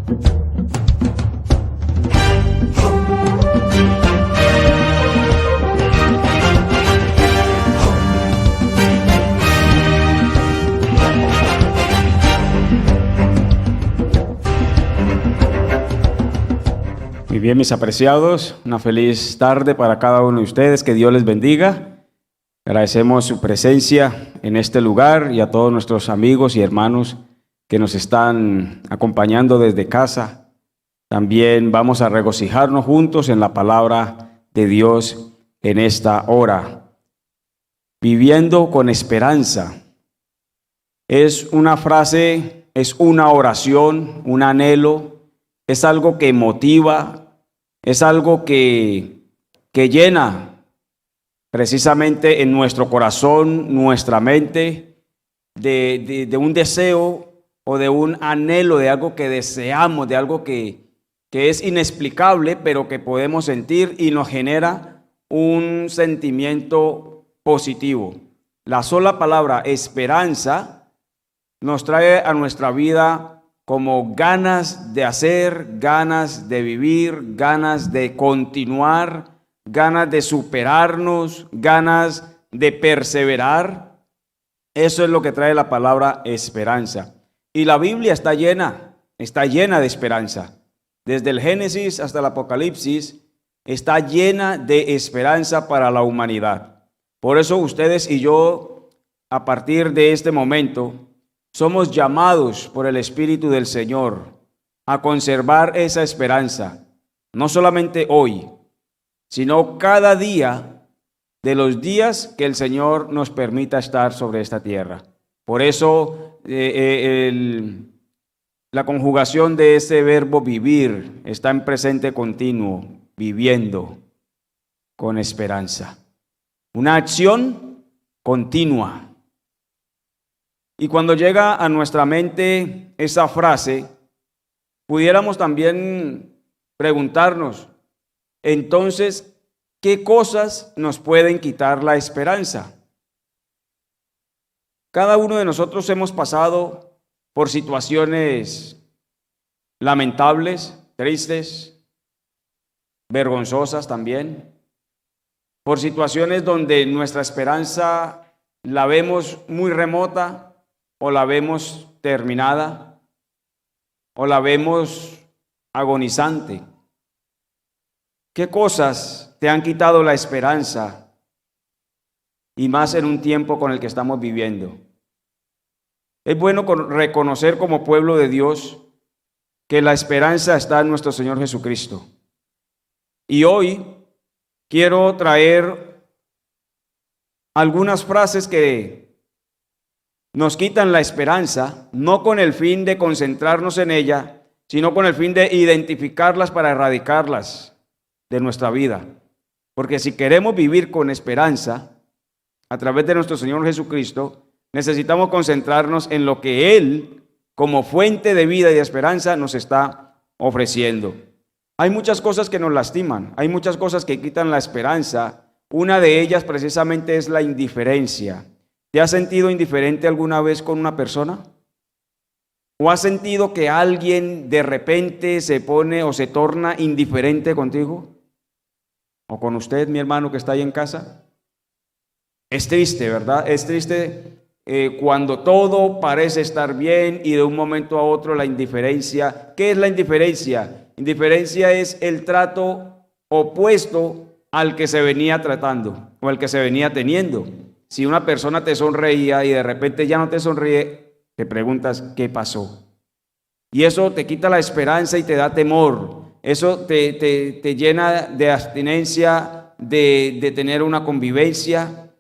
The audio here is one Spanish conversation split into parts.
Muy bien, mis apreciados, una feliz tarde para cada uno de ustedes, que Dios les bendiga. Agradecemos su presencia en este lugar y a todos nuestros amigos y hermanos que nos están acompañando desde casa. También vamos a regocijarnos juntos en la palabra de Dios en esta hora. Viviendo con esperanza. Es una frase, es una oración, un anhelo, es algo que motiva, es algo que llena precisamente en nuestro corazón, nuestra mente, de un deseo o de un anhelo, de algo que deseamos, de algo que es inexplicable, pero que podemos sentir y nos genera un sentimiento positivo. La sola palabra esperanza nos trae a nuestra vida como ganas de hacer, ganas de vivir, ganas de continuar, ganas de superarnos, ganas de perseverar. Eso es lo que trae la palabra esperanza. Y la Biblia está llena de esperanza. Desde el Génesis hasta el Apocalipsis está llena de esperanza para la humanidad. Por eso ustedes y yo, a partir de este momento, somos llamados por el Espíritu del Señor a conservar esa esperanza, no solamente hoy, sino cada día de los días que el Señor nos permita estar sobre esta tierra. Por eso la conjugación de ese verbo vivir está en presente continuo, viviendo con esperanza. Una acción continua. Y cuando llega a nuestra mente esa frase, pudiéramos también preguntarnos, entonces, ¿qué cosas nos pueden quitar la esperanza? Cada uno de nosotros hemos pasado por situaciones lamentables, tristes, vergonzosas también, por situaciones donde nuestra esperanza la vemos muy remota, o la vemos terminada, o la vemos agonizante. ¿Qué cosas te han quitado la esperanza? Y más en un tiempo con el que estamos viviendo. Es bueno reconocer como pueblo de Dios que la esperanza está en nuestro Señor Jesucristo. Y hoy quiero traer algunas frases que nos quitan la esperanza, no con el fin de concentrarnos en ella, sino con el fin de identificarlas para erradicarlas de nuestra vida. Porque si queremos vivir con esperanza, a través de nuestro Señor Jesucristo, necesitamos concentrarnos en lo que Él, como fuente de vida y de esperanza, nos está ofreciendo. Hay muchas cosas que nos lastiman, hay muchas cosas que quitan la esperanza. Una de ellas precisamente es la indiferencia. ¿Te has sentido indiferente alguna vez con una persona? ¿O has sentido que alguien de repente se pone o se torna indiferente contigo? ¿O con usted, mi hermano que está ahí en casa? Es triste, ¿verdad? Es triste cuando todo parece estar bien y de un momento a otro la indiferencia. ¿Qué es la indiferencia? Indiferencia es el trato opuesto al que se venía tratando o al que se venía teniendo. Si una persona te sonreía y de repente ya no te sonríe, te preguntas ¿qué pasó? Y eso te quita la esperanza y te da temor. Eso te llena de abstinencia, de tener una convivencia.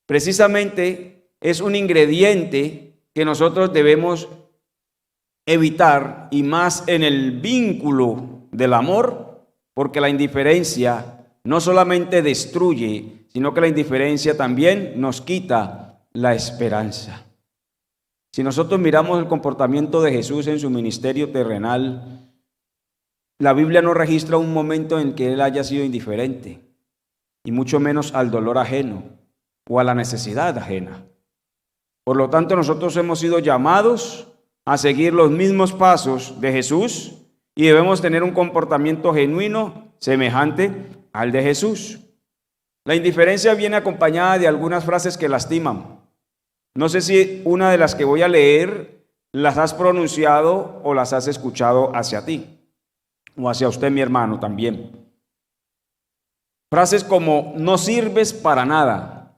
Precisamente es un ingrediente que nosotros debemos evitar, y más en el vínculo del amor, porque la indiferencia no solamente destruye, sino que la indiferencia también nos quita la esperanza. Si nosotros miramos el comportamiento de Jesús en su ministerio terrenal, la Biblia no registra un momento en que Él haya sido indiferente, y mucho menos al dolor ajeno o a la necesidad ajena. Por lo tanto, nosotros hemos sido llamados a seguir los mismos pasos de Jesús y debemos tener un comportamiento genuino semejante al de Jesús. La indiferencia viene acompañada de algunas frases que lastiman. No sé si una de las que voy a leer las has pronunciado o las has escuchado hacia ti o hacia usted, mi hermano, también. Frases como no sirves para nada.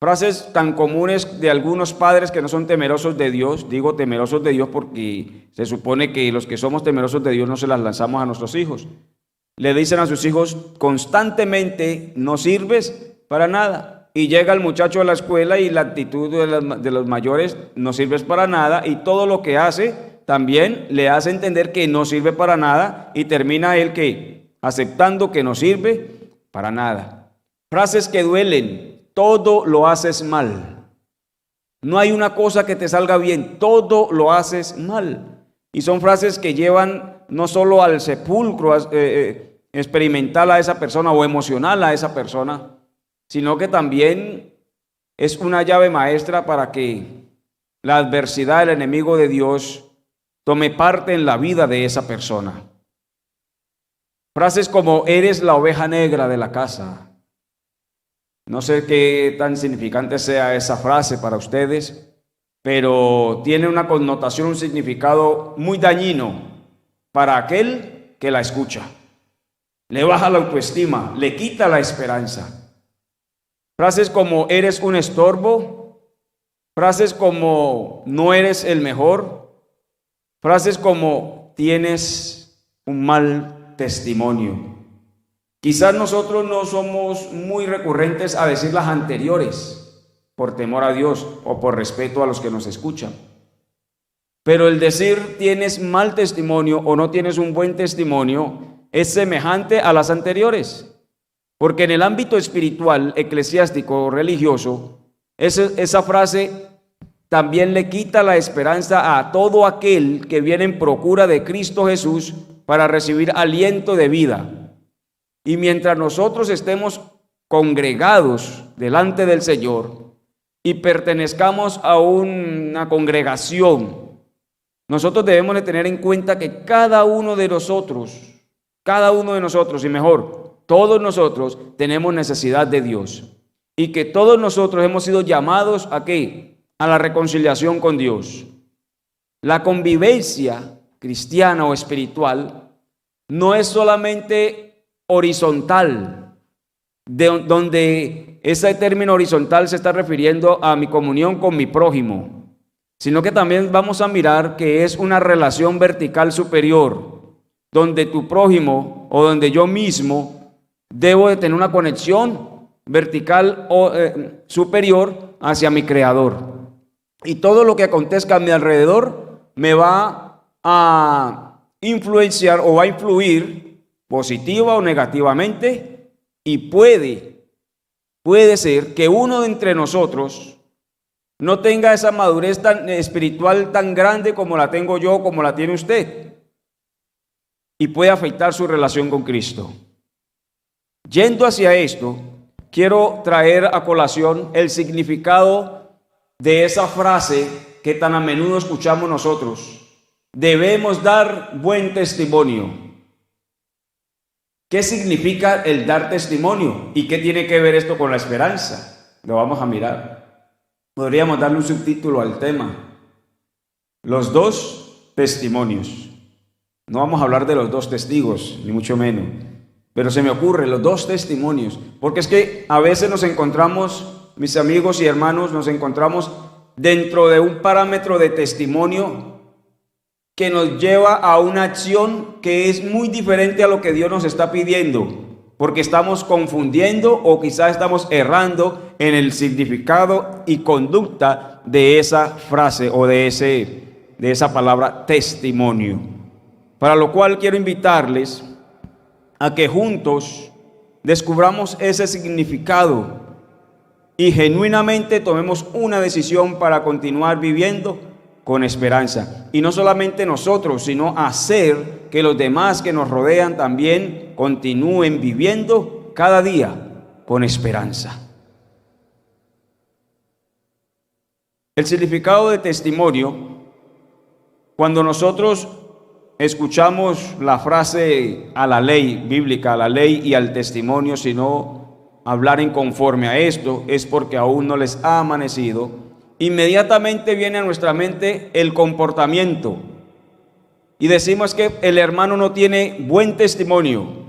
Frases tan comunes de algunos padres que no son temerosos de Dios. Digo temerosos de Dios porque se supone que los que somos temerosos de Dios no se las lanzamos a nuestros hijos. Le dicen a sus hijos constantemente, no sirves para nada. Y llega el muchacho a la escuela y la actitud de los mayores, no sirves para nada. Y todo lo que hace también le hace entender que no sirve para nada. Y termina él que aceptando que no sirve para nada. Frases que duelen, todo lo haces mal. No hay una cosa que te salga bien, todo lo haces mal. Y son frases que llevan no solo al sepulcro experimental a esa persona o emocional a esa persona, sino que también es una llave maestra para que la adversidad del enemigo de Dios tome parte en la vida de esa persona. Frases como eres la oveja negra de la casa. No sé qué tan significante sea esa frase para ustedes, pero tiene una connotación, un significado muy dañino para aquel que la escucha. Le baja la autoestima, le quita la esperanza. Frases como eres un estorbo, frases como no eres el mejor, frases como tienes un mal testimonio. Quizás nosotros no somos muy recurrentes a decir las anteriores por temor a Dios o por respeto a los que nos escuchan. Pero el decir tienes mal testimonio o no tienes un buen testimonio es semejante a las anteriores. Porque en el ámbito espiritual, eclesiástico, religioso, esa frase también le quita la esperanza a todo aquel que viene en procura de Cristo Jesús para recibir aliento de vida. Y mientras nosotros estemos congregados delante del Señor y pertenezcamos a una congregación, nosotros debemos de tener en cuenta que cada uno de nosotros, y mejor, todos nosotros tenemos necesidad de Dios y que todos nosotros hemos sido llamados ¿a qué? A la reconciliación con Dios. La convivencia cristiana o espiritual no es solamente horizontal, donde ese término horizontal se está refiriendo a mi comunión con mi prójimo, sino que también vamos a mirar que es una relación vertical superior, donde tu prójimo o donde yo mismo debo de tener una conexión vertical o superior hacia mi Creador. Y todo lo que acontezca a mi alrededor me va a influenciar o va a influir positiva o negativamente, y puede ser que uno de entre nosotros no tenga esa madurez tan espiritual tan grande como la tengo yo, como la tiene usted, y puede afectar su relación con Cristo. Yendo hacia esto, quiero traer a colación el significado de esa frase que tan a menudo escuchamos nosotros. Debemos dar buen testimonio. ¿Qué significa el dar testimonio? ¿Y qué tiene que ver esto con la esperanza? Lo vamos a mirar. Podríamos darle un subtítulo al tema: los dos testimonios. No vamos a hablar de los dos testigos, ni mucho menos. Pero se me ocurre los dos testimonios, porque es que a veces nos encontramos, mis amigos y hermanos, nos encontramos dentro de un parámetro de testimonio que nos lleva a una acción que es muy diferente a lo que Dios nos está pidiendo, porque estamos confundiendo o quizás estamos errando en el significado y conducta de esa frase o de esa palabra testimonio. Para lo cual quiero invitarles a que juntos descubramos ese significado y genuinamente tomemos una decisión para continuar viviendo con esperanza. Y no solamente nosotros, sino hacer que los demás que nos rodean también continúen viviendo cada día con esperanza. El significado de testimonio, cuando nosotros escuchamos la frase a la ley bíblica, a la ley y al testimonio, sino hablaren conforme a esto, es porque aún no les ha amanecido, inmediatamente viene a nuestra mente el comportamiento. Y decimos que el hermano no tiene buen testimonio.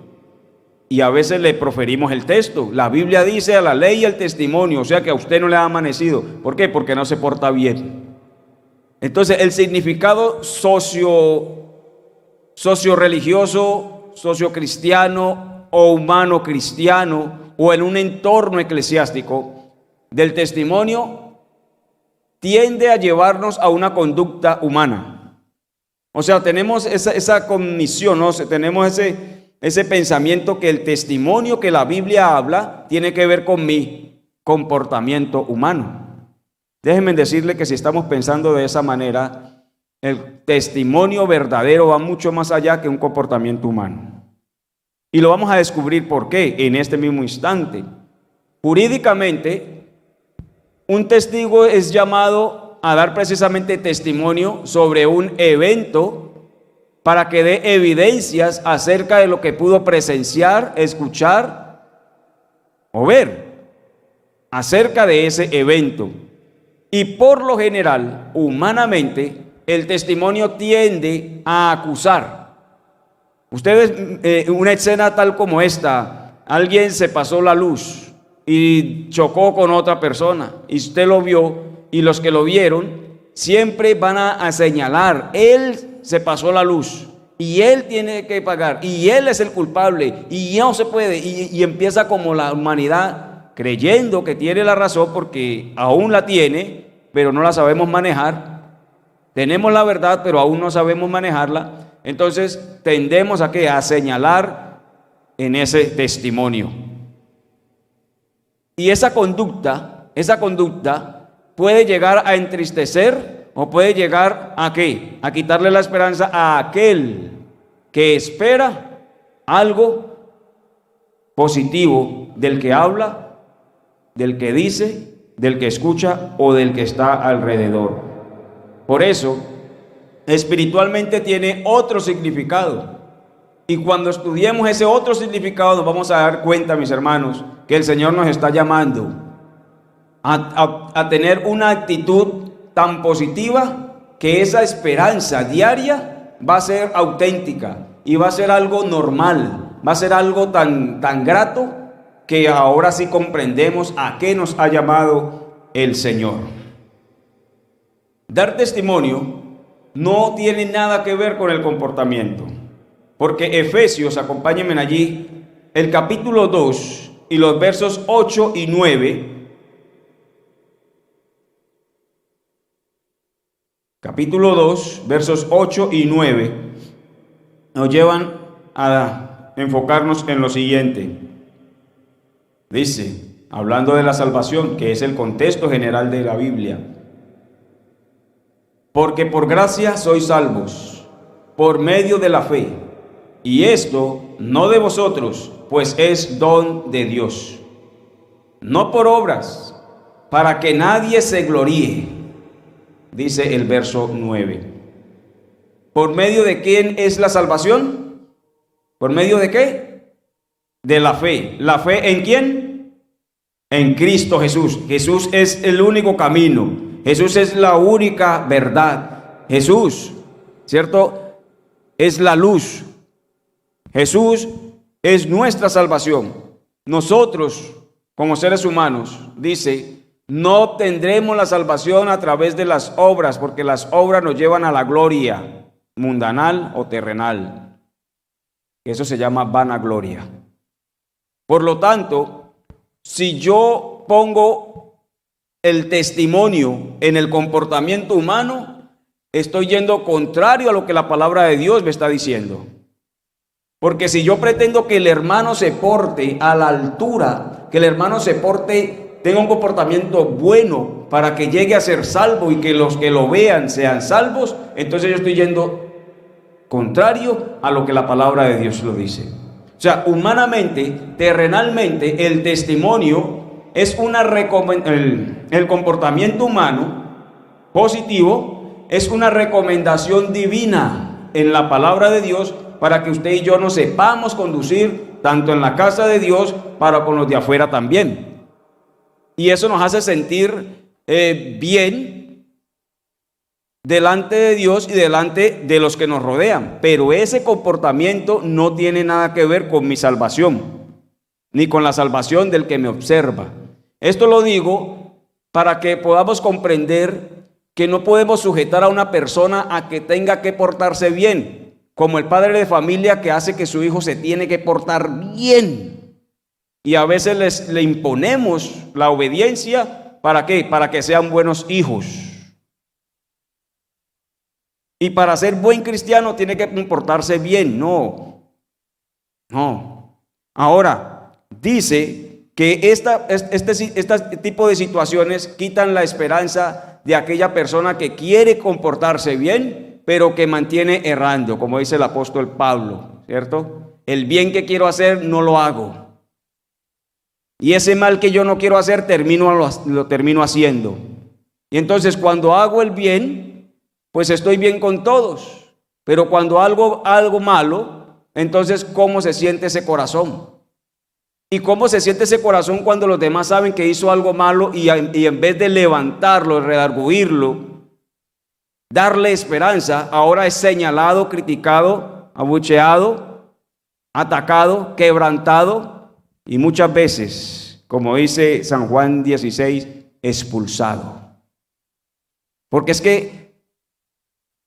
Y a veces le proferimos el texto. La Biblia dice a la ley y al testimonio, o sea que a usted no le ha amanecido. ¿Por qué? Porque no se porta bien. Entonces el significado socio-religioso, socio-cristiano o humano cristiano o en un entorno eclesiástico del testimonio tiende a llevarnos a una conducta humana. O sea, tenemos esa cognición, ¿no? Tenemos ese pensamiento que el testimonio que la Biblia habla tiene que ver con mi comportamiento humano. Déjenme decirle que si estamos pensando de esa manera, el testimonio verdadero va mucho más allá que un comportamiento humano. Y lo vamos a descubrir por qué en este mismo instante. Jurídicamente, un testigo es llamado a dar precisamente testimonio sobre un evento para que dé evidencias acerca de lo que pudo presenciar, escuchar o ver acerca de ese evento. Y por lo general, humanamente, el testimonio tiende a acusar. Ustedes, una escena tal como esta, alguien se pasó la luz y chocó con otra persona y usted lo vio, y los que lo vieron siempre van a señalar, él se pasó la luz y él tiene que pagar y él es el culpable y no se puede, y empieza como la humanidad creyendo que tiene la razón porque aún la tiene, pero no la sabemos manejar. Tenemos la verdad, pero aún no sabemos manejarla. Entonces tendemos a ¿qué? A señalar en ese testimonio. Y esa conducta puede llegar a entristecer o puede llegar a ¿qué? A quitarle la esperanza a aquel que espera algo positivo del que habla, del que dice, del que escucha o del que está alrededor. Por eso, espiritualmente tiene otro significado. Y cuando estudiemos ese otro significado nos vamos a dar cuenta, mis hermanos, que el Señor nos está llamando a tener una actitud tan positiva que esa esperanza diaria va a ser auténtica y va a ser algo normal, va a ser algo tan grato que ahora sí comprendemos a qué nos ha llamado el Señor. Dar testimonio no tiene nada que ver con el comportamiento, porque Efesios, acompáñenme allí, el capítulo 2 y los versos 8 y 9, capítulo 2, versos 8 y 9, nos llevan a enfocarnos en lo siguiente. Dice, hablando de la salvación, que es el contexto general de la Biblia: porque por gracia sois salvos, por medio de la fe, y esto no de vosotros, pues es don de Dios, no por obras, para que nadie se gloríe. Dice el verso 9. ¿Por medio de quién es la salvación? ¿Por medio de qué? De la fe. ¿La fe en quién? En Cristo Jesús. Jesús es el único camino. Jesús es la única verdad. Jesús, ¿cierto? Es la luz. Jesús es nuestra salvación. Nosotros, como seres humanos, dice, no obtendremos la salvación a través de las obras, porque las obras nos llevan a la gloria mundanal o terrenal. Eso se llama vanagloria. Por lo tanto, si yo pongo el testimonio en el comportamiento humano, estoy yendo contrario a lo que la palabra de Dios me está diciendo. Porque si yo pretendo que el hermano se porte a la altura, que el hermano se porte, tenga un comportamiento bueno para que llegue a ser salvo y que los que lo vean sean salvos, entonces yo estoy yendo contrario a lo que la palabra de Dios lo dice. O sea, humanamente, terrenalmente, el testimonio es el comportamiento humano positivo es una recomendación divina. en la palabra de Dios para que usted y yo nos sepamos conducir tanto en la casa de Dios para con los de afuera también. Y eso nos hace sentir bien delante de Dios y delante de los que nos rodean. Pero ese comportamiento no tiene nada que ver con mi salvación, ni con la salvación del que me observa. Esto lo digo para que podamos comprender que no podemos sujetar a una persona a que tenga que portarse bien, como el padre de familia que hace que su hijo se tiene que portar bien. Y a veces le imponemos la obediencia, ¿para qué? Para que sean buenos hijos. Y para ser buen cristiano tiene que comportarse bien. No. Ahora, dice que este tipo de situaciones quitan la esperanza de aquella persona que quiere comportarse bien, pero que mantiene errando, como dice el apóstol Pablo, ¿cierto? El bien que quiero hacer no lo hago. Y ese mal que yo no quiero hacer lo termino haciendo. Y entonces cuando hago el bien, pues estoy bien con todos. Pero cuando hago algo malo, entonces ¿cómo se siente ese corazón? ¿Y cómo se siente ese corazón cuando los demás saben que hizo algo malo y en vez de levantarlo, redarguirlo, darle esperanza, ahora es señalado, criticado, abucheado, atacado, quebrantado y muchas veces, como dice San Juan 16, expulsado? Porque es que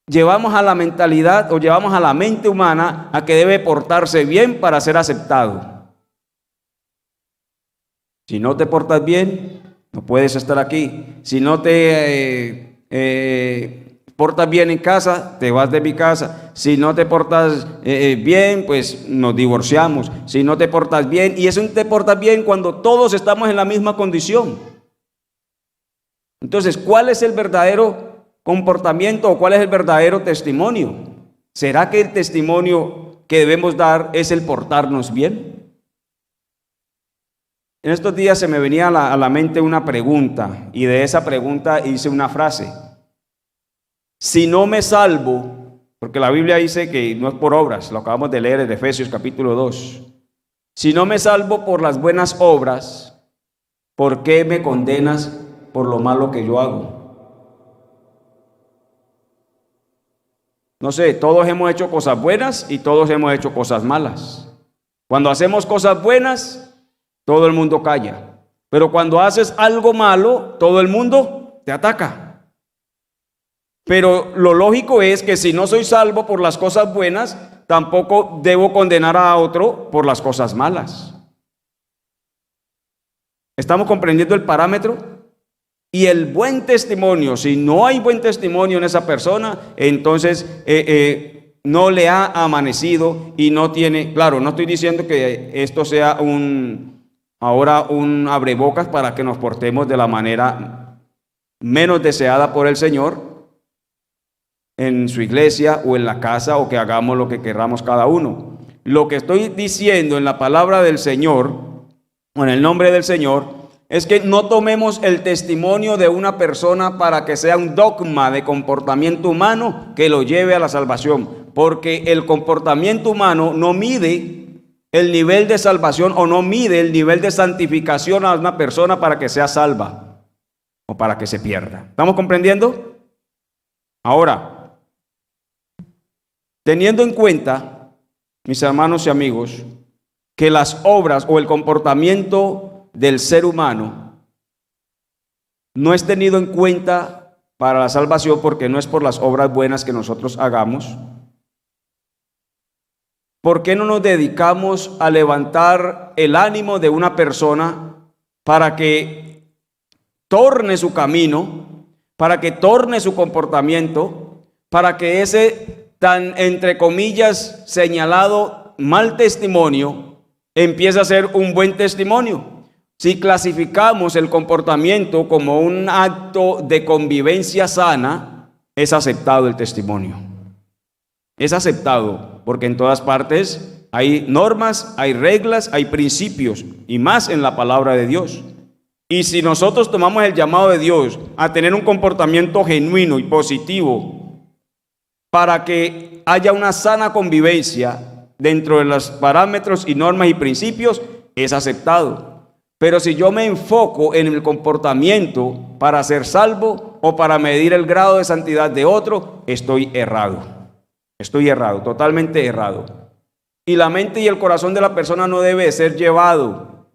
llevamos a la mentalidad o llevamos a la mente humana a que debe portarse bien para ser aceptado. Si no te portas bien, no puedes estar aquí. Si no te portas bien en casa, te vas de mi casa. Si no te portas bien, pues nos divorciamos. Si no te portas bien, y eso te portas bien cuando todos estamos en la misma condición. Entonces, ¿cuál es el verdadero comportamiento o cuál es el verdadero testimonio? ¿Será que el testimonio que debemos dar es el portarnos bien? En estos días se me venía a la mente una pregunta, y de esa pregunta hice una frase. Si no me salvo, porque la Biblia dice que no es por obras, lo acabamos de leer en Efesios capítulo 2. Si no me salvo por las buenas obras, ¿por qué me condenas por lo malo que yo hago? No sé, todos hemos hecho cosas buenas y todos hemos hecho cosas malas. Cuando hacemos cosas buenas, todo el mundo calla. Pero cuando haces algo malo, todo el mundo te ataca. Pero lo lógico es que si no soy salvo por las cosas buenas, tampoco debo condenar a otro por las cosas malas. ¿Estamos comprendiendo el parámetro? Y el buen testimonio, si no hay buen testimonio en esa persona, entonces no le ha amanecido y no tiene, claro, no estoy diciendo que esto sea ahora un abrebocas para que nos portemos de la manera menos deseada por el Señor en su iglesia o en la casa, o que hagamos lo que querramos cada uno. Lo que estoy diciendo en la palabra del Señor o en el nombre del Señor es que no tomemos el testimonio de una persona para que sea un dogma de comportamiento humano que lo lleve a la salvación, porque el comportamiento humano no mide el nivel de salvación o no mide el nivel de santificación a una persona para que sea salva o para que se pierda. ¿Estamos comprendiendo? Ahora, teniendo en cuenta, mis hermanos y amigos, que las obras o el comportamiento del ser humano no es tenido en cuenta para la salvación, porque no es por las obras buenas que nosotros hagamos, ¿por qué no nos dedicamos a levantar el ánimo de una persona para que torne su camino, para que torne su comportamiento, para que ese tan, entre comillas, señalado mal testimonio empiece a ser un buen testimonio? Si clasificamos el comportamiento como un acto de convivencia sana, es aceptado el testimonio. Es aceptado, porque en todas partes hay normas, hay reglas, hay principios, y más en la palabra de Dios. Y si nosotros tomamos el llamado de Dios a tener un comportamiento genuino y positivo para que haya una sana convivencia dentro de los parámetros y normas y principios, es aceptado. Pero si yo me enfoco en el comportamiento para ser salvo o para medir el grado de santidad de otro, estoy errado. Estoy errado, totalmente errado. Y la mente y el corazón de la persona no debe ser llevado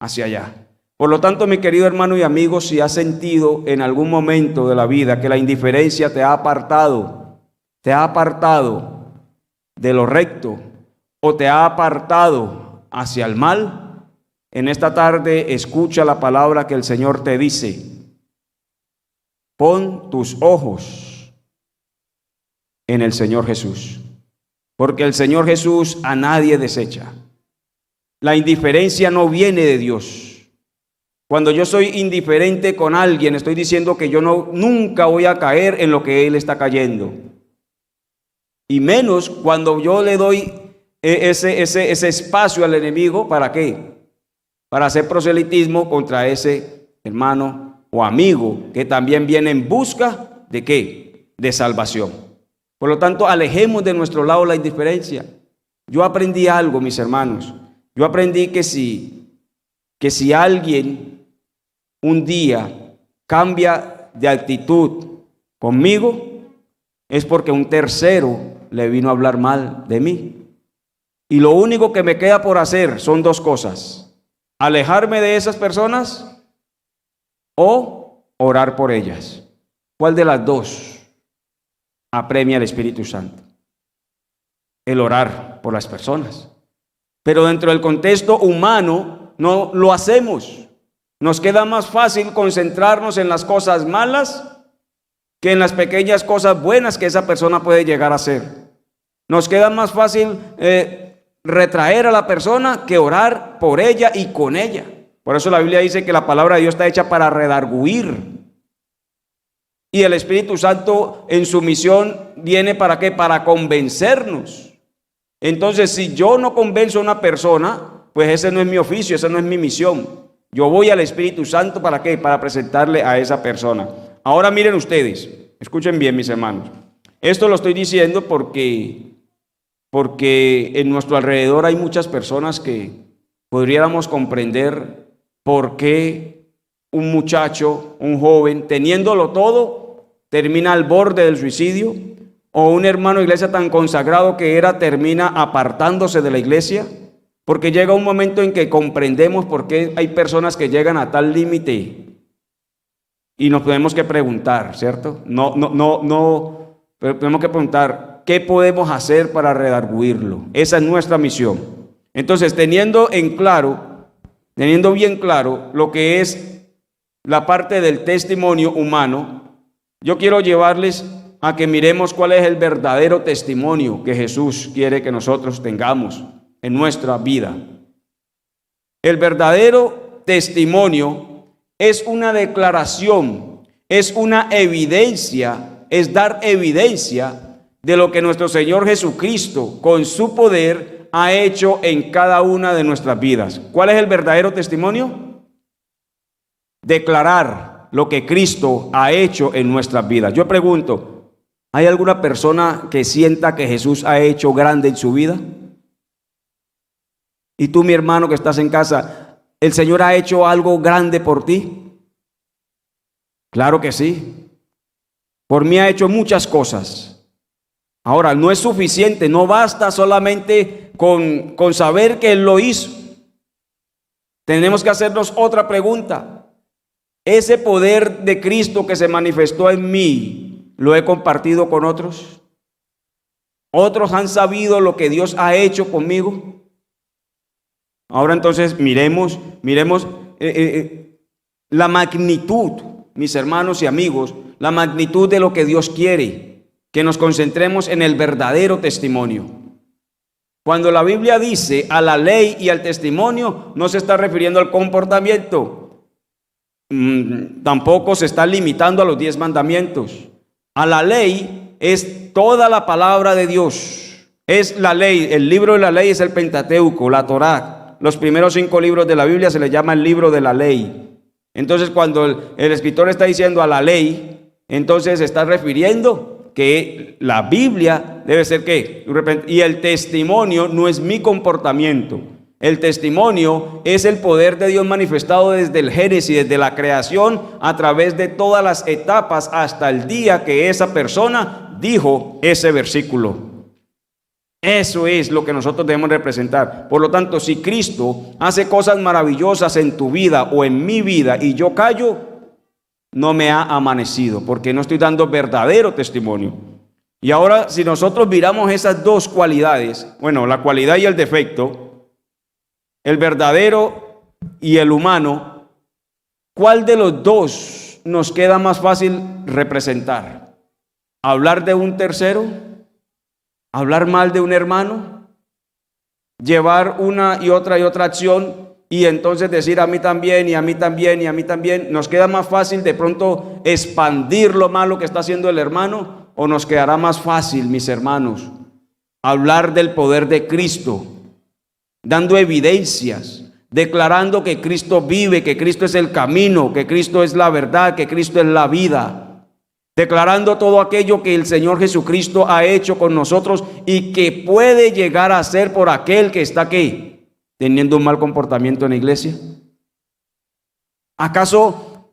hacia allá. Por lo tanto, mi querido hermano y amigo, si has sentido en algún momento de la vida que la indiferencia te ha apartado de lo recto o te ha apartado hacia el mal, en esta tarde escucha la palabra que el Señor te dice. Pon tus ojos en el Señor Jesús, porque el Señor Jesús a nadie desecha. La indiferencia no viene de Dios. Cuando yo soy indiferente con alguien, estoy diciendo que yo nunca voy a caer en lo que él está cayendo. Y menos cuando yo le doy ese espacio al enemigo, ¿para qué? Para hacer proselitismo contra ese hermano o amigo que también viene en busca ¿de qué? De salvación. Por lo tanto, alejemos de nuestro lado la indiferencia. Yo aprendí algo, mis hermanos. Yo aprendí que si alguien un día cambia de actitud conmigo, es porque un tercero le vino a hablar mal de mí. Y lo único que me queda por hacer son dos cosas: alejarme de esas personas o orar por ellas. ¿Cuál de las dos apremia al Espíritu Santo? El orar por las personas. Pero dentro del contexto humano no lo hacemos. Nos queda más fácil concentrarnos en las cosas malas que en las pequeñas cosas buenas que esa persona puede llegar a hacer. Nos queda más fácil retraer a la persona que orar por ella y con ella. Por eso la Biblia dice que la palabra de Dios está hecha para redarguir. Y el Espíritu Santo en su misión viene ¿para qué? Para convencernos. Entonces, si yo no convenzo a una persona, pues ese no es mi oficio, esa no es mi misión. Yo voy al Espíritu Santo ¿para qué? Para presentarle a esa persona. Ahora miren ustedes, escuchen bien, mis hermanos. Esto lo estoy diciendo porque en nuestro alrededor hay muchas personas que podríamos comprender por qué un muchacho, un joven, teniéndolo todo, termina al borde del suicidio, o un hermano de iglesia tan consagrado que era, termina apartándose de la iglesia, porque llega un momento en que comprendemos por qué hay personas que llegan a tal límite y nos tenemos que preguntar, ¿cierto? Pero tenemos que preguntar, ¿qué podemos hacer para redarguirlo? Esa es nuestra misión. Entonces, teniendo bien claro lo que es la parte del testimonio humano, yo quiero llevarles a que miremos cuál es el verdadero testimonio que Jesús quiere que nosotros tengamos en nuestra vida. El verdadero testimonio es una declaración, es una evidencia, es dar evidencia de lo que nuestro Señor Jesucristo con su poder ha hecho en cada una de nuestras vidas. ¿Cuál es el verdadero testimonio? Declarar lo que Cristo ha hecho en nuestras vidas. Yo pregunto, ¿hay alguna persona que sienta que Jesús ha hecho grande en su vida? Y tú, mi hermano que estás en casa, ¿el Señor ha hecho algo grande por ti? Claro que sí. Por mí ha hecho muchas cosas. Ahora, no es suficiente, no basta solamente con saber que Él lo hizo. Tenemos que hacernos otra pregunta. ¿Ese poder de Cristo que se manifestó en mí, lo he compartido con otros? ¿Otros han sabido lo que Dios ha hecho conmigo? Ahora entonces miremos la magnitud, mis hermanos y amigos, la magnitud de lo que Dios quiere, que nos concentremos en el verdadero testimonio. Cuando la Biblia dice a la ley y al testimonio, no se está refiriendo al comportamiento. Tampoco se está limitando a los 10 mandamientos. A la ley es toda la palabra de Dios. Es la ley, el libro de la ley es el Pentateuco, la Torá. Los primeros 5 libros de la Biblia se les llama el libro de la ley. Entonces, cuando el escritor está diciendo a la ley, entonces se está refiriendo que la Biblia debe ser ¿qué? Y el testimonio no es mi comportamiento. El testimonio es el poder de Dios manifestado desde el Génesis, desde la creación, a través de todas las etapas hasta el día que esa persona dijo ese versículo. Eso es lo que nosotros debemos representar. Por lo tanto, si Cristo hace cosas maravillosas en tu vida o en mi vida y yo callo, no me ha amanecido, porque no estoy dando verdadero testimonio. Y ahora, si nosotros miramos esas dos cualidades, bueno, la cualidad y el defecto, el verdadero y el humano, ¿cuál de los dos nos queda más fácil representar? ¿Hablar de un tercero? ¿Hablar mal de un hermano? ¿Llevar una y otra acción y entonces decir a mí también y a mí también y a mí también? ¿Nos queda más fácil de pronto expandir lo malo que está haciendo el hermano? ¿O nos quedará más fácil, mis hermanos, hablar del poder de Cristo, dando evidencias, declarando que Cristo vive, que Cristo es el camino, que Cristo es la verdad, que Cristo es la vida, declarando todo aquello que el Señor Jesucristo ha hecho con nosotros y que puede llegar a ser por aquel que está aquí teniendo un mal comportamiento en la iglesia? ¿Acaso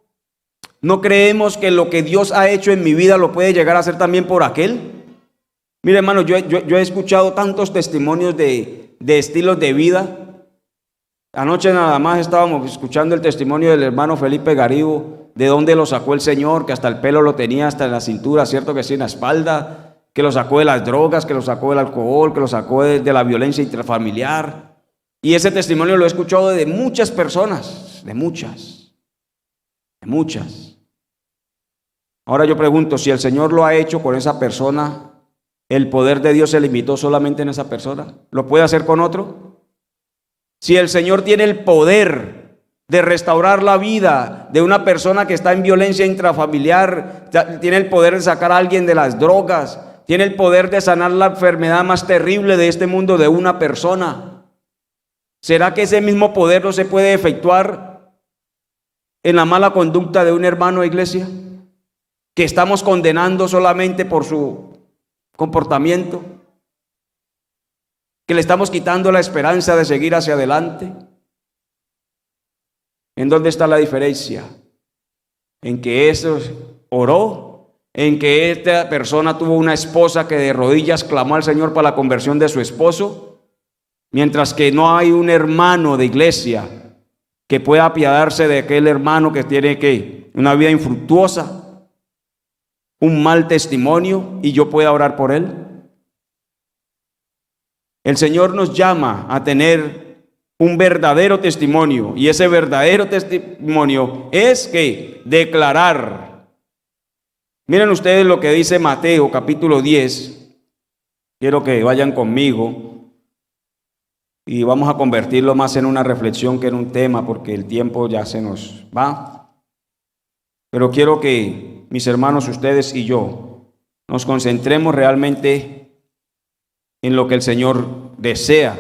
no creemos que lo que Dios ha hecho en mi vida lo puede llegar a hacer también por aquel? Mire, hermano, yo he escuchado tantos testimonios de estilos de vida. Anoche nada más estábamos escuchando el testimonio del hermano Felipe Garibo, de dónde lo sacó el Señor, que hasta el pelo lo tenía hasta en la cintura, cierto que sí, en la espalda, que lo sacó de las drogas, que lo sacó del alcohol, que lo sacó de la violencia intrafamiliar. Y ese testimonio lo he escuchado de muchas personas, de muchas. Ahora yo pregunto, si el Señor lo ha hecho con esa persona, ¿el poder de Dios se limitó solamente en esa persona? ¿Lo puede hacer con otro? Si el Señor tiene el poder de restaurar la vida de una persona que está en violencia intrafamiliar, tiene el poder de sacar a alguien de las drogas, tiene el poder de sanar la enfermedad más terrible de este mundo de una persona, ¿será que ese mismo poder no se puede efectuar en la mala conducta de un hermano, iglesia, que estamos condenando solamente por su comportamiento, que le estamos quitando la esperanza de seguir hacia adelante? ¿En dónde está la diferencia? En que eso oró, en que esta persona tuvo una esposa que de rodillas clamó al Señor para la conversión de su esposo, mientras que no hay un hermano de iglesia que pueda apiadarse de aquel hermano que tiene una vida infructuosa, un mal testimonio, y yo pueda orar por él. El Señor nos llama a tener un verdadero testimonio, y ese verdadero testimonio es que declarar. Miren ustedes lo que dice Mateo capítulo 10. Quiero que vayan conmigo y vamos a convertirlo más en una reflexión que en un tema, porque el tiempo ya se nos va. Pero quiero que mis hermanos, ustedes y yo, nos concentremos realmente en lo que el Señor desea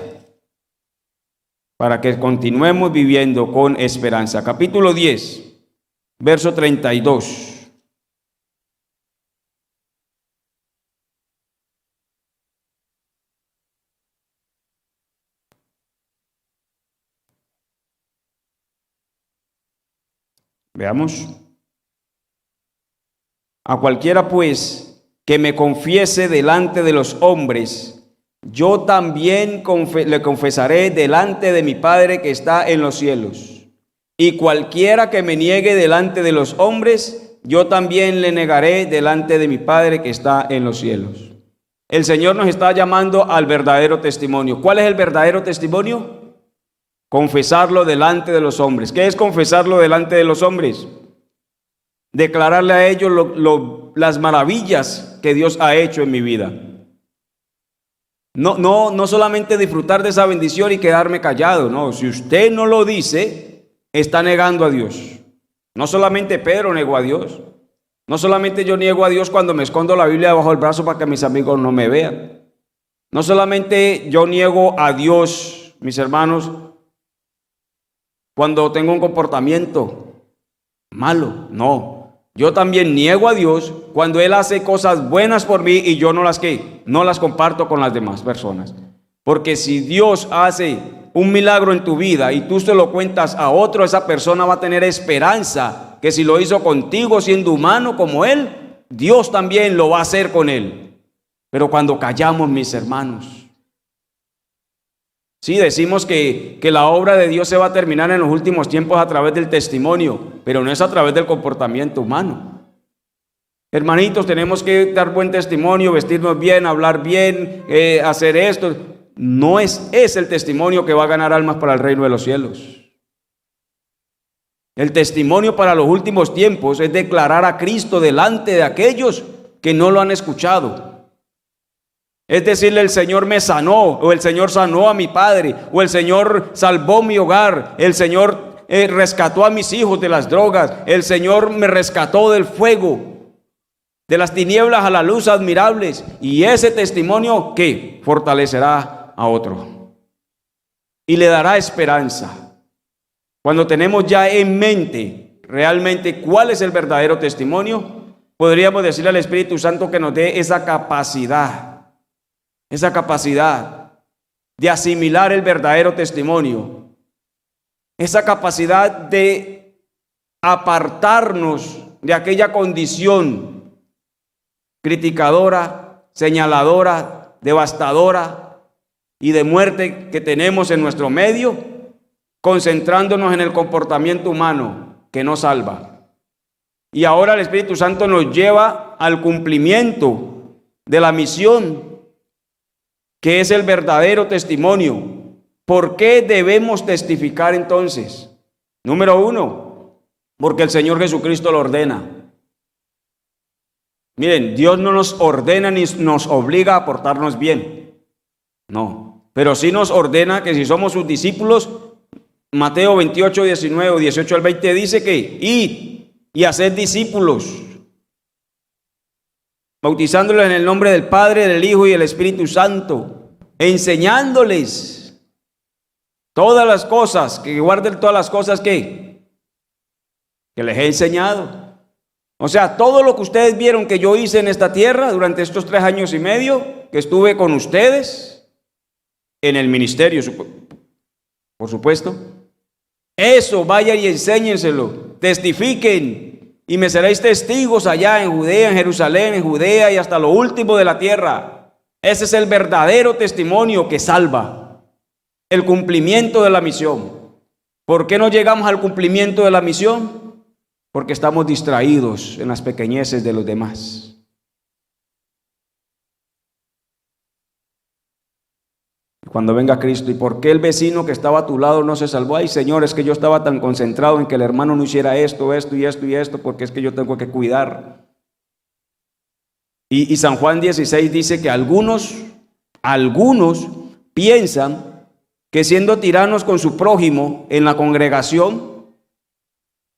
para que continuemos viviendo con esperanza. Capítulo 10, verso 32. Veamos. A cualquiera pues que me confiese delante de los hombres, yo también le confesaré delante de mi Padre que está en los cielos. Y cualquiera que me niegue delante de los hombres, yo también le negaré delante de mi Padre que está en los cielos. El Señor nos está llamando al verdadero testimonio. ¿Cuál es el verdadero testimonio? Confesarlo delante de los hombres. ¿Qué es confesarlo delante de los hombres? Declararle a ellos las maravillas que Dios ha hecho en mi vida. No solamente disfrutar de esa bendición y quedarme callado. No, si usted no lo dice, está negando a Dios. No solamente Pedro negó a Dios. No solamente yo niego a Dios cuando me escondo la Biblia debajo del brazo para que mis amigos no me vean. No solamente yo niego a Dios, mis hermanos, cuando tengo un comportamiento malo. No. yo también niego a Dios cuando Él hace cosas buenas por mí y yo no las comparto con las demás personas. Porque si Dios hace un milagro en tu vida y tú se lo cuentas a otro, esa persona va a tener esperanza que si lo hizo contigo siendo humano como Él, Dios también lo va a hacer con Él. Pero cuando callamos, mis hermanos, sí, decimos que la obra de Dios se va a terminar en los últimos tiempos a través del testimonio, pero no es a través del comportamiento humano. Hermanitos, tenemos que dar buen testimonio, vestirnos bien, hablar bien, hacer esto. No es el testimonio que va a ganar almas para el reino de los cielos. El testimonio para los últimos tiempos es declarar a Cristo delante de aquellos que no lo han escuchado. Es decirle, el Señor me sanó, o el Señor sanó a mi padre, o el Señor salvó mi hogar, el Señor rescató a mis hijos de las drogas, el Señor me rescató del fuego, de las tinieblas a la luz admirables. Y ese testimonio, ¿qué? Fortalecerá a otro y le dará esperanza. Cuando tenemos ya en mente realmente cuál es el verdadero testimonio, podríamos decirle al Espíritu Santo que nos dé esa capacidad de asimilar el verdadero testimonio, esa capacidad de apartarnos de aquella condición criticadora, señaladora, devastadora y de muerte que tenemos en nuestro medio, concentrándonos en el comportamiento humano que nos salva. Y ahora el Espíritu Santo nos lleva al cumplimiento de la misión, que es el verdadero testimonio. ¿Por qué debemos testificar entonces? Número 1, porque el Señor Jesucristo lo ordena. Miren, Dios no nos ordena ni nos obliga a portarnos bien. No, pero sí nos ordena que si somos sus discípulos, Mateo 28, 19 o 18 al 20 dice que id y haced discípulos, bautizándolos en el nombre del Padre, del Hijo y del Espíritu Santo, enseñándoles todas las cosas, que guarden todas las cosas que les he enseñado. O sea, todo lo que ustedes vieron que yo hice en esta tierra durante estos 3 años y medio que estuve con ustedes en el ministerio, por supuesto, eso vayan y enséñenselo, testifiquen y me seréis testigos allá en Judea, en Jerusalén, en Judea y hasta lo último de la tierra. Ese es el verdadero testimonio que salva, el cumplimiento de la misión. ¿Por qué no llegamos al cumplimiento de la misión? Porque estamos distraídos en las pequeñeces de los demás. Cuando venga Cristo, ¿y por qué el vecino que estaba a tu lado no se salvó? Ay, Señor, es que yo estaba tan concentrado en que el hermano no hiciera esto, esto y esto y esto, porque es que yo tengo que cuidar. Y San Juan 16 dice que algunos piensan que siendo tiranos con su prójimo en la congregación,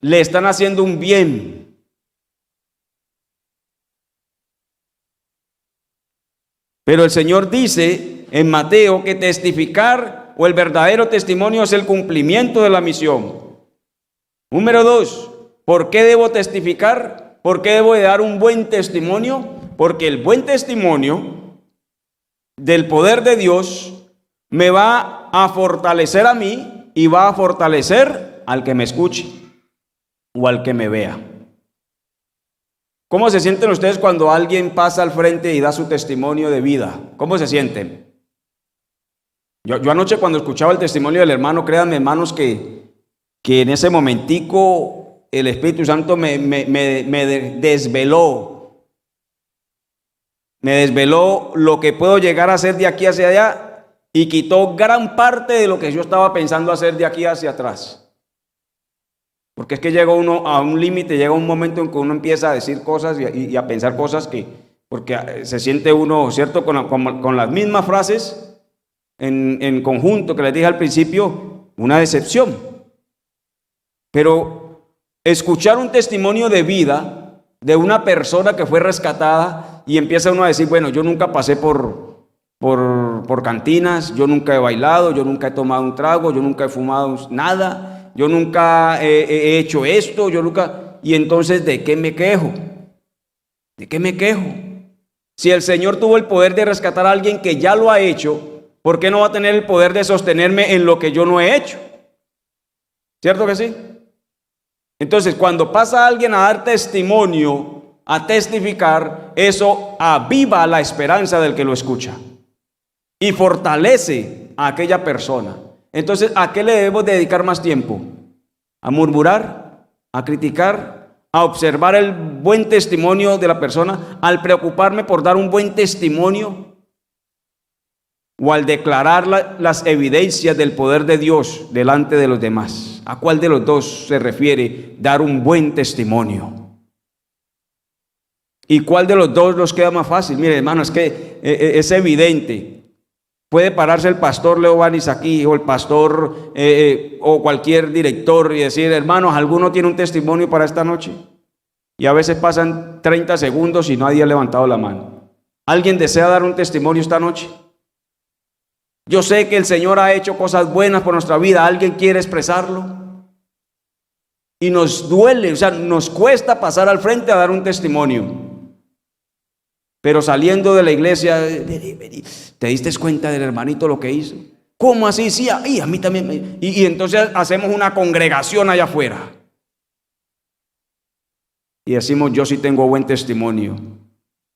le están haciendo un bien. Pero el Señor dice en Mateo que testificar o el verdadero testimonio es el cumplimiento de la misión. Número 2, ¿por qué debo testificar? ¿Por qué debo de dar un buen testimonio? Porque el buen testimonio del poder de Dios me va a fortalecer a mí y va a fortalecer al que me escuche o al que me vea. ¿Cómo se sienten ustedes cuando alguien pasa al frente y da su testimonio de vida? ¿Cómo se sienten? Yo anoche cuando escuchaba el testimonio del hermano, créanme hermanos que en ese momentico el Espíritu Santo me desveló. Me desveló lo que puedo llegar a hacer de aquí hacia allá y quitó gran parte de lo que yo estaba pensando hacer de aquí hacia atrás. Porque es que llega uno a un límite, llega un momento en que uno empieza a decir cosas y a pensar cosas porque se siente uno, ¿cierto?, con las mismas frases en conjunto que les dije al principio, una decepción. Pero escuchar un testimonio de vida de una persona que fue rescatada y empieza uno a decir, bueno, yo nunca pasé por cantinas, yo nunca he bailado, yo nunca he tomado un trago, yo nunca he fumado nada, yo nunca he hecho esto, yo nunca... y entonces ¿de qué me quejo? ¿De qué me quejo? Si el Señor tuvo el poder de rescatar a alguien que ya lo ha hecho, ¿por qué no va a tener el poder de sostenerme en lo que yo no he hecho? ¿Cierto que sí? Entonces, cuando pasa alguien a dar testimonio, a testificar, eso aviva la esperanza del que lo escucha y fortalece a aquella persona. Entonces, ¿a qué le debemos dedicar más tiempo? ¿A murmurar? ¿A criticar? ¿A observar el buen testimonio de la persona? ¿Al preocuparme por dar un buen testimonio? ¿O al declarar las evidencias del poder de Dios delante de los demás? ¿A cuál de los dos se refiere dar un buen testimonio? ¿Y cuál de los dos nos queda más fácil? Mire, hermano, es que es evidente. Puede pararse el pastor Leo Banis aquí, o el pastor o cualquier director, y decir: hermanos, ¿alguno tiene un testimonio para esta noche? Y a veces pasan 30 segundos y nadie ha levantado la mano. ¿Alguien desea dar un testimonio esta noche? Yo sé que el Señor ha hecho cosas buenas por nuestra vida. ¿Alguien quiere expresarlo? Y nos duele, o sea, nos cuesta pasar al frente a dar un testimonio. Pero saliendo de la iglesia, ¿te diste cuenta del hermanito lo que hizo? ¿Cómo así? Sí, a mí también. Y entonces hacemos una congregación allá afuera. Y decimos: yo sí tengo buen testimonio.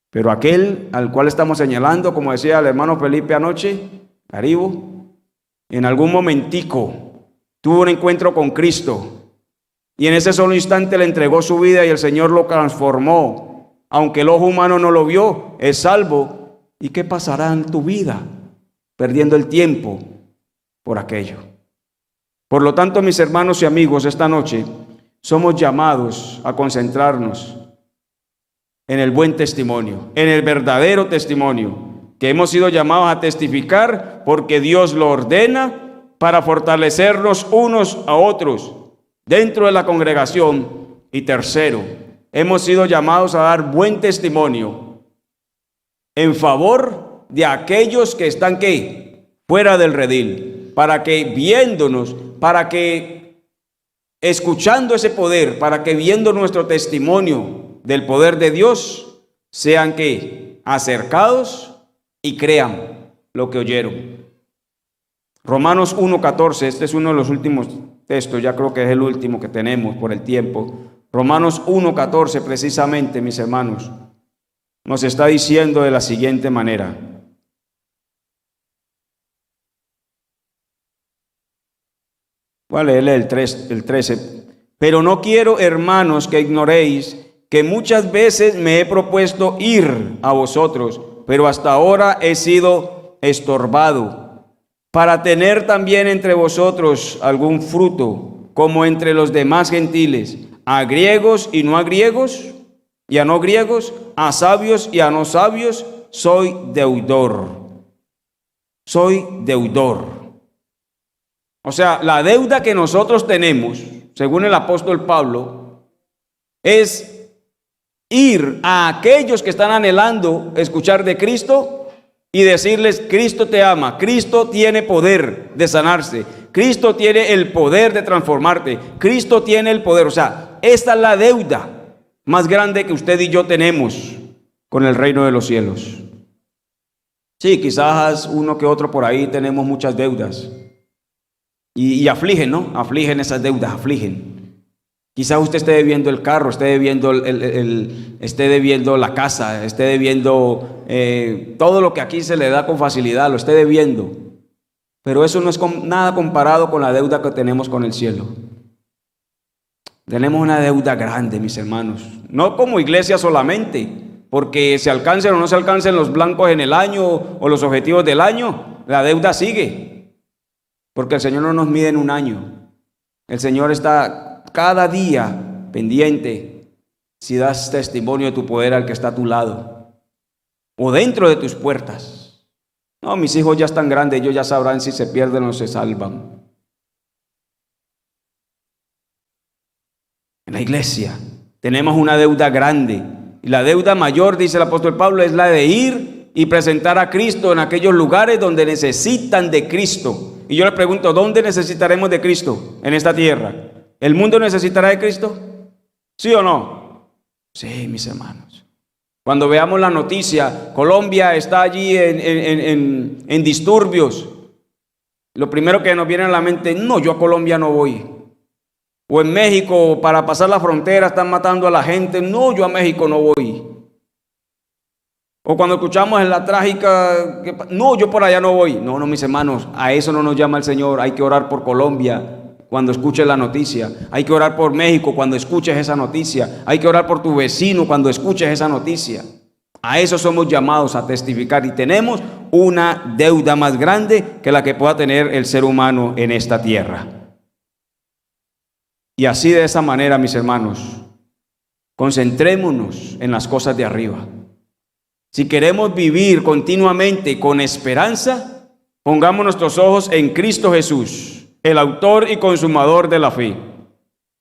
Pero aquel al cual estamos señalando, como decía el hermano Felipe anoche, Caribo, en algún momentico tuvo un encuentro con Cristo. Y en ese solo instante le entregó su vida y el Señor lo transformó. Aunque el ojo humano no lo vio, es salvo. ¿Y qué pasará en tu vida? Perdiendo el tiempo por aquello. Por lo tanto, mis hermanos y amigos, esta noche somos llamados a concentrarnos en el buen testimonio, en el verdadero testimonio, que hemos sido llamados a testificar porque Dios lo ordena para fortalecernos unos a otros dentro de la congregación. Y tercero, hemos sido llamados a dar buen testimonio en favor de aquellos que están ¿qué? Fuera del redil, para que viéndonos, para que escuchando ese poder, para que viendo nuestro testimonio del poder de Dios, sean ¿qué? Acercados y crean lo que oyeron. Romanos 1:14, este es uno de los últimos textos, ya creo que es el último que tenemos por el tiempo. Romanos 1:14 precisamente, mis hermanos, nos está diciendo de la siguiente manera: voy a leerle el 13. Pero no quiero, hermanos, que ignoréis que muchas veces me he propuesto ir a vosotros, pero hasta ahora he sido estorbado, para tener también entre vosotros algún fruto, como entre los demás gentiles, a griegos y no a griegos, y a no griegos, a sabios y a no sabios, soy deudor. Soy deudor. O sea, la deuda que nosotros tenemos, según el apóstol Pablo, es ir a aquellos que están anhelando escuchar de Cristo y decirles: Cristo te ama, Cristo tiene poder de sanarse, Cristo tiene el poder de transformarte, Cristo tiene el poder. O sea, esta es la deuda más grande que usted y yo tenemos con el reino de los cielos. Sí, quizás uno que otro por ahí tenemos muchas deudas y afligen, ¿no? Afligen esas deudas, afligen. Quizás usted esté debiendo el carro, esté debiendo, esté debiendo la casa, esté debiendo todo lo que aquí se le da con facilidad, lo esté debiendo. Pero eso no es nada comparado con la deuda que tenemos con el cielo. Tenemos una deuda grande, mis hermanos. No como iglesia solamente, porque se alcancen o no se alcancen los blancos en el año o los objetivos del año, la deuda sigue. Porque el Señor no nos mide en un año. El Señor está cada día pendiente si das testimonio de tu poder al que está a tu lado o dentro de tus puertas. No, mis hijos ya están grandes, ellos ya sabrán si se pierden o se salvan. En la iglesia tenemos una deuda grande, y la deuda mayor, dice el apóstol Pablo, es la de ir y presentar a Cristo en aquellos lugares donde necesitan de Cristo. Y yo le pregunto, ¿dónde necesitaremos de Cristo en esta tierra? ¿El mundo necesitará de Cristo? ¿Sí o no? Sí, mis hermanos. Cuando veamos la noticia, Colombia está allí en disturbios, lo primero que nos viene a la mente, no, yo a Colombia no voy. O en México, para pasar la frontera, están matando a la gente, no, yo a México no voy. O cuando escuchamos en la trágica, no, yo por allá no voy. No, mis hermanos, a eso no nos llama el Señor. Hay que orar por Colombia cuando escuches la noticia. Hay que orar por México cuando escuches esa noticia. Hay que orar por tu vecino cuando escuches esa noticia. A eso somos llamados a testificar y tenemos una deuda más grande que la que pueda tener el ser humano en esta tierra. Y así de esa manera, mis hermanos, concentrémonos en las cosas de arriba. Si queremos vivir continuamente con esperanza, pongamos nuestros ojos en Cristo Jesús, el autor y consumador de la fe.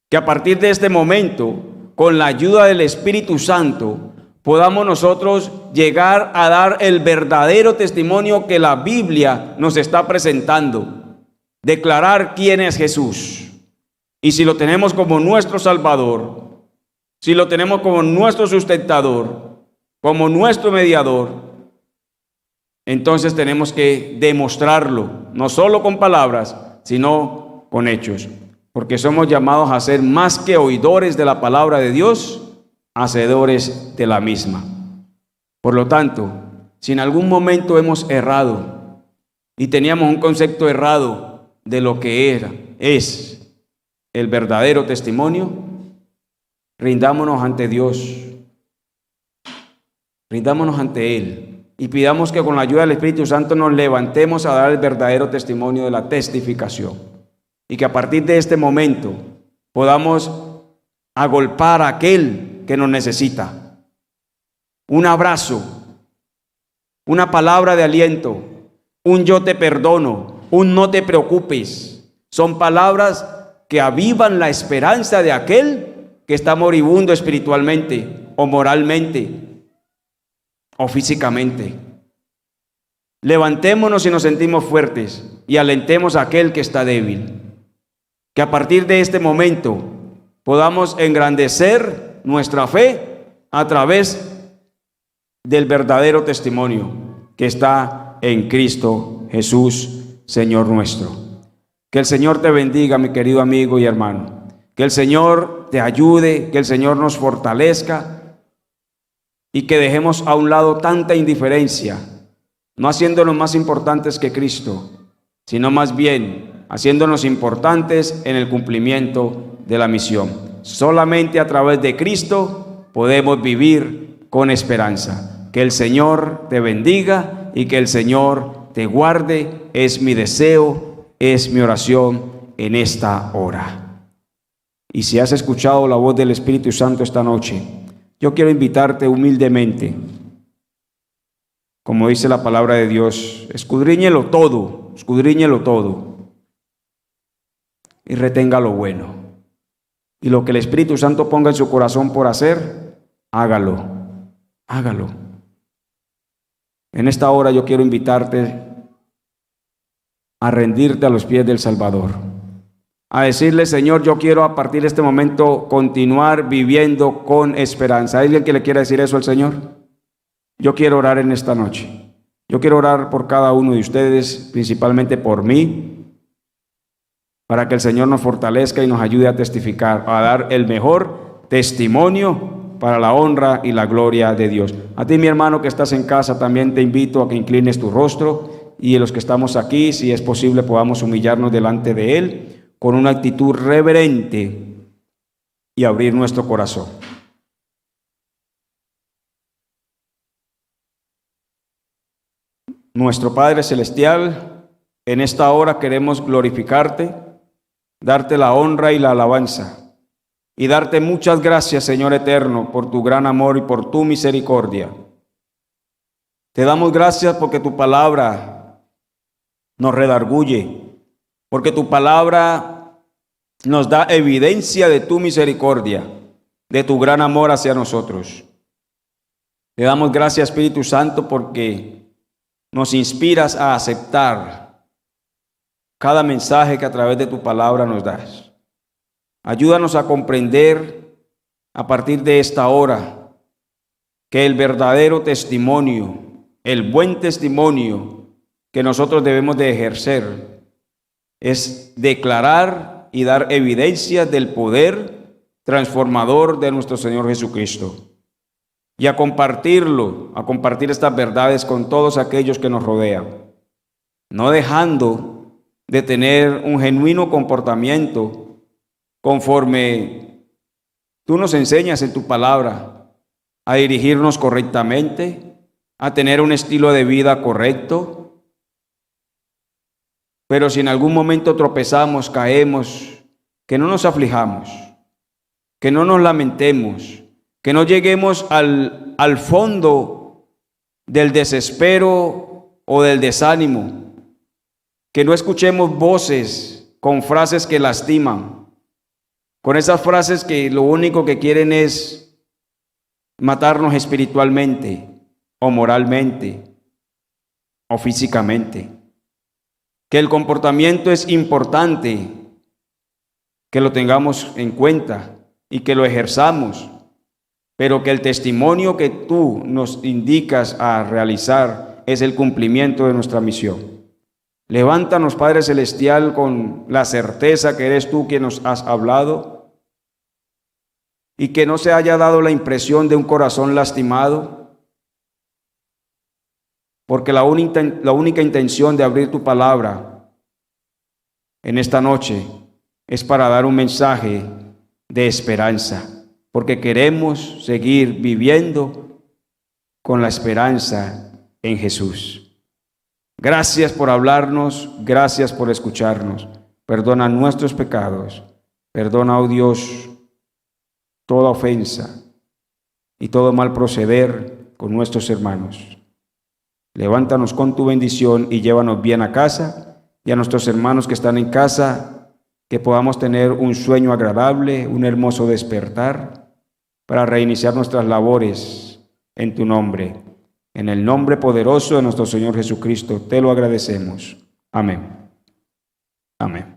Que a partir de este momento, con la ayuda del Espíritu Santo, podamos nosotros llegar a dar el verdadero testimonio que la Biblia nos está presentando. Declarar quién es Jesús. Y si lo tenemos como nuestro Salvador, si lo tenemos como nuestro sustentador, como nuestro mediador, entonces tenemos que demostrarlo, no solo con palabras, sino con hechos, porque somos llamados a ser más que oidores de la palabra de Dios, hacedores de la misma. Por lo tanto, si en algún momento hemos errado y teníamos un concepto errado de lo que es el verdadero testimonio, rindámonos ante Dios. Rindámonos ante Él y pidamos que con la ayuda del Espíritu Santo nos levantemos a dar el verdadero testimonio de la testificación. Y que a partir de este momento podamos agolpar a aquel que nos necesita. Un abrazo, una palabra de aliento, un yo te perdono, un no te preocupes. Son palabras que avivan la esperanza de aquel que está moribundo espiritualmente o moralmente o físicamente. Levantémonos si nos sentimos fuertes y alentemos a aquel que está débil. Que a partir de este momento podamos engrandecer nuestra fe a través del verdadero testimonio que está en Cristo Jesús, Señor nuestro. Que el Señor te bendiga, mi querido amigo y hermano. Que el Señor te ayude, que el Señor nos fortalezca y que dejemos a un lado tanta indiferencia, no haciéndonos más importantes que Cristo, sino más bien haciéndonos importantes en el cumplimiento de la misión. Solamente a través de Cristo podemos vivir con esperanza. Que el Señor te bendiga y que el Señor te guarde. Es mi deseo, es mi oración en esta hora. Y si has escuchado la voz del Espíritu Santo esta noche, yo quiero invitarte humildemente, como dice la palabra de Dios, escudriñelo todo y retenga lo bueno. Y lo que el Espíritu Santo ponga en su corazón por hacer, hágalo. En esta hora yo quiero invitarte a rendirte a los pies del Salvador, a decirle: Señor, yo quiero a partir de este momento continuar viviendo con esperanza. ¿Hay alguien que le quiera decir eso al Señor? Yo quiero orar en esta noche. Yo quiero orar por cada uno de ustedes, principalmente por mí, para que el Señor nos fortalezca y nos ayude a testificar, a dar el mejor testimonio para la honra y la gloria de Dios. A ti, mi hermano que estás en casa, también te invito a que inclines tu rostro, y los que estamos aquí, si es posible, podamos humillarnos delante de Él con una actitud reverente y abrir nuestro corazón. Nuestro Padre Celestial, en esta hora queremos glorificarte, darte la honra y la alabanza, y darte muchas gracias, Señor eterno, por tu gran amor y por tu misericordia. Te damos gracias porque tu palabra nos redarguye, porque tu palabra nos da evidencia de tu misericordia, de tu gran amor hacia nosotros. Te damos gracias, Espíritu Santo, porque nos inspiras a aceptar cada mensaje que a través de tu palabra nos das. Ayúdanos a comprender a partir de esta hora, que el verdadero testimonio, el buen testimonio que nosotros debemos de ejercer es declarar y dar evidencia del poder transformador de nuestro Señor Jesucristo, y a compartir estas verdades con todos aquellos que nos rodean, no dejando de tener un genuino comportamiento conforme tú nos enseñas en tu palabra, a dirigirnos correctamente, a tener un estilo de vida correcto. Pero si en algún momento tropezamos, caemos, que no nos aflijamos, que no nos lamentemos, que no lleguemos al fondo del desespero o del desánimo, que no escuchemos voces con frases que lastiman, con esas frases que lo único que quieren es matarnos espiritualmente o moralmente o físicamente. Que el comportamiento es importante, que lo tengamos en cuenta y que lo ejerzamos, pero que el testimonio que tú nos indicas a realizar es el cumplimiento de nuestra misión. Levántanos, Padre Celestial, con la certeza que eres tú quien nos has hablado, y que no se haya dado la impresión de un corazón lastimado, porque la única intención de abrir tu palabra en esta noche es para dar un mensaje de esperanza, porque queremos seguir viviendo con la esperanza en Jesús. Gracias por hablarnos, gracias por escucharnos. Perdona nuestros pecados, perdona, oh Dios, toda ofensa y todo mal proceder con nuestros hermanos. Levántanos con tu bendición y llévanos bien a casa, y a nuestros hermanos que están en casa, que podamos tener un sueño agradable, un hermoso despertar, para reiniciar nuestras labores en tu nombre. En el nombre poderoso de nuestro Señor Jesucristo, te lo agradecemos. Amén. Amén.